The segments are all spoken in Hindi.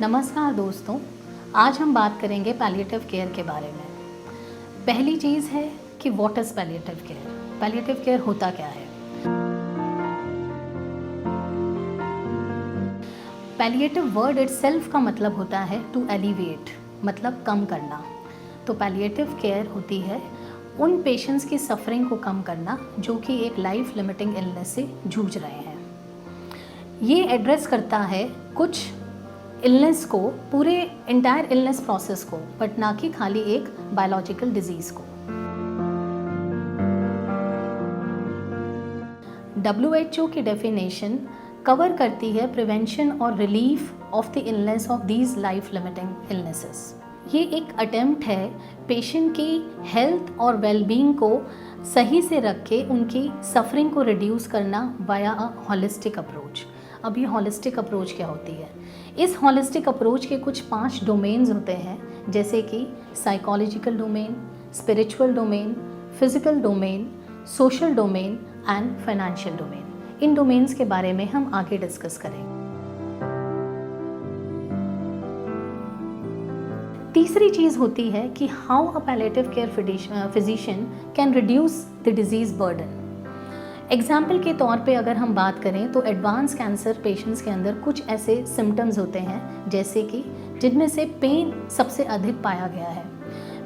नमस्कार दोस्तों, आज हम बात करेंगे पैलिएटिव केयर के बारे में। पहली चीज़ है कि what is palliative care. Palliative care होता क्या है? पैलिएटिव वर्ड इटसेल्फ का मतलब होता है टू एलिविएट, मतलब कम करना। तो पैलिएटिव केयर होती है उन पेशेंट्स की सफरिंग को कम करना जो कि एक लाइफ लिमिटिंग इलनेस से जूझ रहे हैं। ये एड्रेस करता है कुछ इलनेस को, पूरे इंटायर इलनेस प्रोसेस को, बट ना कि खाली एक बायोलॉजिकल डिजीज़ को। WHO की डेफिनेशन कवर करती है प्रिवेंशन और relief of the illness of these life limiting illnesses. ये एक अटेम्प्ट है पेशेंट की हेल्थ और वेलबींग को सही से रख के उनकी सफरिंग को रिड्यूस करना वाया अ हॉलिस्टिक अप्रोच। अब ये हॉलिस्टिक अप्रोच क्या होती है? इस हॉलिस्टिक अप्रोच के कुछ 5 डोमेन्स होते हैं, जैसे कि psychological domain, spiritual domain, physical domain, social domain and financial domain. In domains के बारे में हम आगे डिस्कस करेंगे। तीसरी चीज़ होती है कि how a palliative care physician can reduce the disease burden. Example के तौर पे अगर हम बात करें तो एडवांस कैंसर पेशेंट्स के अंदर कुछ ऐसे सिम्टम्स होते हैं, जैसे कि जिनमें से पेन सबसे अधिक पाया गया है।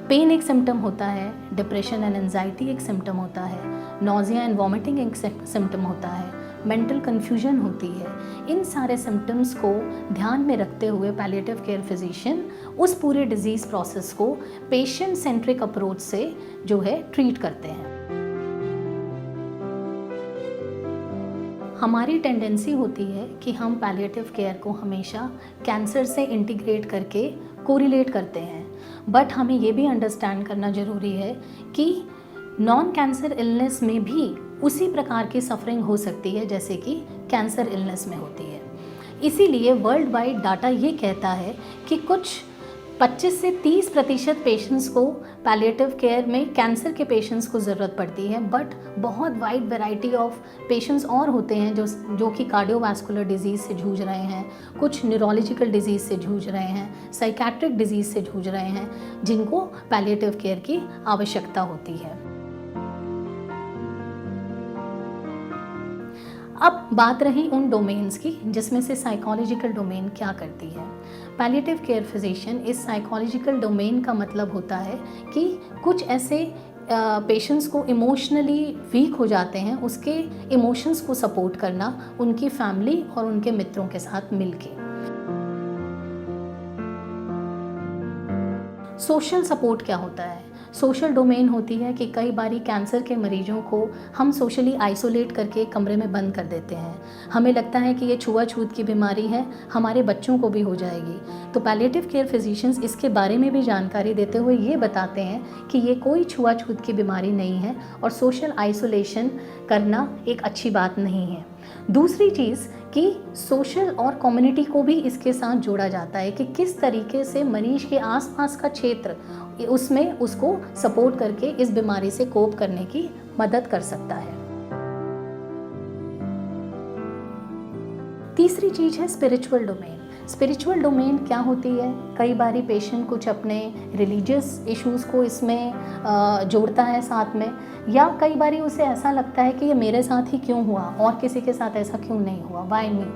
पेन एक सिम्टम होता है, डिप्रेशन एंड एंजाइटी एक सिम्टम होता है, नोजिया एंड वॉमिटिंग एक सिम्टम होता है, मेंटल कन्फ्यूजन होती है। इन सारे सिम्टम्स को ध्यान में रखते हुए पैलिएटिव केयर फिजिशियन उस पूरे डिजीज़ प्रोसेस को पेशेंट सेंट्रिक अप्रोच से जो है ट्रीट करते हैं। हमारी टेंडेंसी होती है कि हम पैलिएटिव केयर को हमेशा कैंसर से इंटीग्रेट करके कोरिलेट करते हैं, बट हमें ये भी अंडरस्टैंड करना ज़रूरी है कि नॉन कैंसर इलनेस में भी उसी प्रकार की सफरिंग हो सकती है जैसे कि कैंसर इलनेस में होती है। इसीलिए वर्ल्ड वाइड डाटा ये कहता है कि कुछ 25 से 30% पेशेंट्स को पैलिएटिव केयर में कैंसर के पेशेंट्स को ज़रूरत पड़ती है, बट बहुत वाइड वैरायटी ऑफ पेशेंट्स और होते हैं जो कि कार्डियोवास्कुलर डिजीज़ से जूझ रहे हैं, कुछ न्यूरोलॉजिकल डिजीज़ से जूझ रहे हैं, साइकेट्रिक डिजीज़ से जूझ रहे हैं, जिनको पैलिएटिव केयर की आवश्यकता होती है। अब बात रही उन डोमेन्स की जिसमें से साइकोलॉजिकल डोमेन क्या करती है। पैलिएटिव केयर फिजिशियन इस साइकोलॉजिकल डोमेन का मतलब होता है कि कुछ ऐसे पेशेंट्स को इमोशनली वीक हो जाते हैं, उसके इमोशंस को सपोर्ट करना उनकी फैमिली और उनके मित्रों के साथ मिलके। सोशल सपोर्ट क्या होता है? सोशल डोमेन होती है कि कई बारी कैंसर के मरीजों को हम सोशली आइसोलेट करके कमरे में बंद कर देते हैं। हमें लगता है कि ये छुआछूत की बीमारी है, हमारे बच्चों को भी हो जाएगी। तो पैलिएटिव केयर फिजिशियंस इसके बारे में भी जानकारी देते हुए ये बताते हैं कि ये कोई छुआछूत की बीमारी नहीं है और सोशल आइसोलेशन करना एक अच्छी बात नहीं है। दूसरी चीज़ कि सोशल और कम्युनिटी को भी इसके साथ जोड़ा जाता है कि किस तरीके से मरीज के आसपास का क्षेत्र उसमें उसको सपोर्ट करके इस बीमारी से कोप करने की मदद कर सकता है। तीसरी चीज़ है स्पिरिचुअल डोमेन। स्पिरिचुअल डोमेन क्या होती है? कई बारी पेशेंट कुछ अपने रिलीजियस इश्यूज़ को इसमें जोड़ता है साथ में, या कई बारी उसे ऐसा लगता है कि ये मेरे साथ ही क्यों हुआ और किसी के साथ ऐसा क्यों नहीं हुआ, व्हाई मी।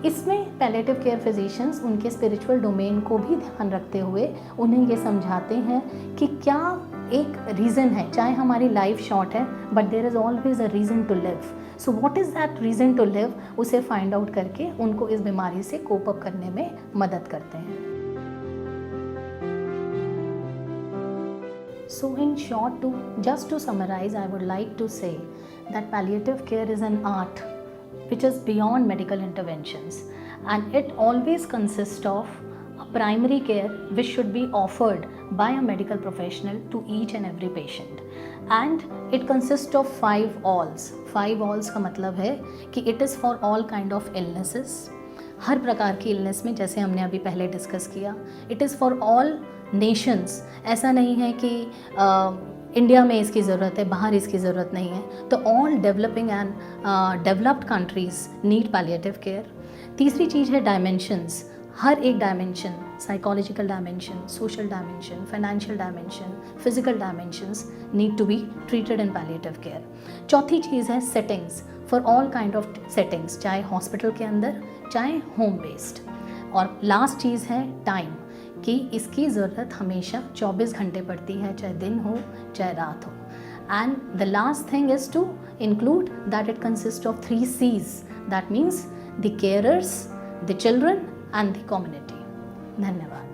इसमें पैलिएटिव केयर फिजिशियंस उनके स्पिरिचुअल डोमेन को भी ध्यान रखते हुए उन्हें ये समझाते हैं कि क्या एक रीज़न है, चाहे हमारी लाइफ शॉर्ट है but there is always a reason to live. So what is that reason to live, उसे फाइंड आउट करके उनको इस बीमारी से कोप अप करने में मदद करते हैं। So in short, just to summarize, I would like to say that palliative care is an art which is beyond medical interventions, and it always consists of a primary care which should be offered by a medical professional to each and every patient, and it consists of 5 alls. 5 alls का मतलब है कि it is for all kind of illnesses, हर प्रकार की इलनेस में, जैसे हमने अभी पहले डिस्कस किया। It is for all Nations, ऐसा नहीं है कि इंडिया में इसकी ज़रूरत है, बाहर इसकी ज़रूरत नहीं है। तो all developing and developed countries need palliative care. तीसरी चीज़ है डायमेंशंस, हर एक dimension, psychological dimension, social dimension, financial dimension, physical dimensions need to be treated in palliative care. चौथी चीज़ है settings, for all kind of settings, चाहे हॉस्पिटल के अंदर चाहे होम बेस्ड। और लास्ट चीज़ है टाइम, कि इसकी ज़रूरत हमेशा 24 घंटे पड़ती है, चाहे दिन हो चाहे रात हो। And the last thing is to include that it consists of 3 C's, that means the carers, the children and the community. धन्यवाद।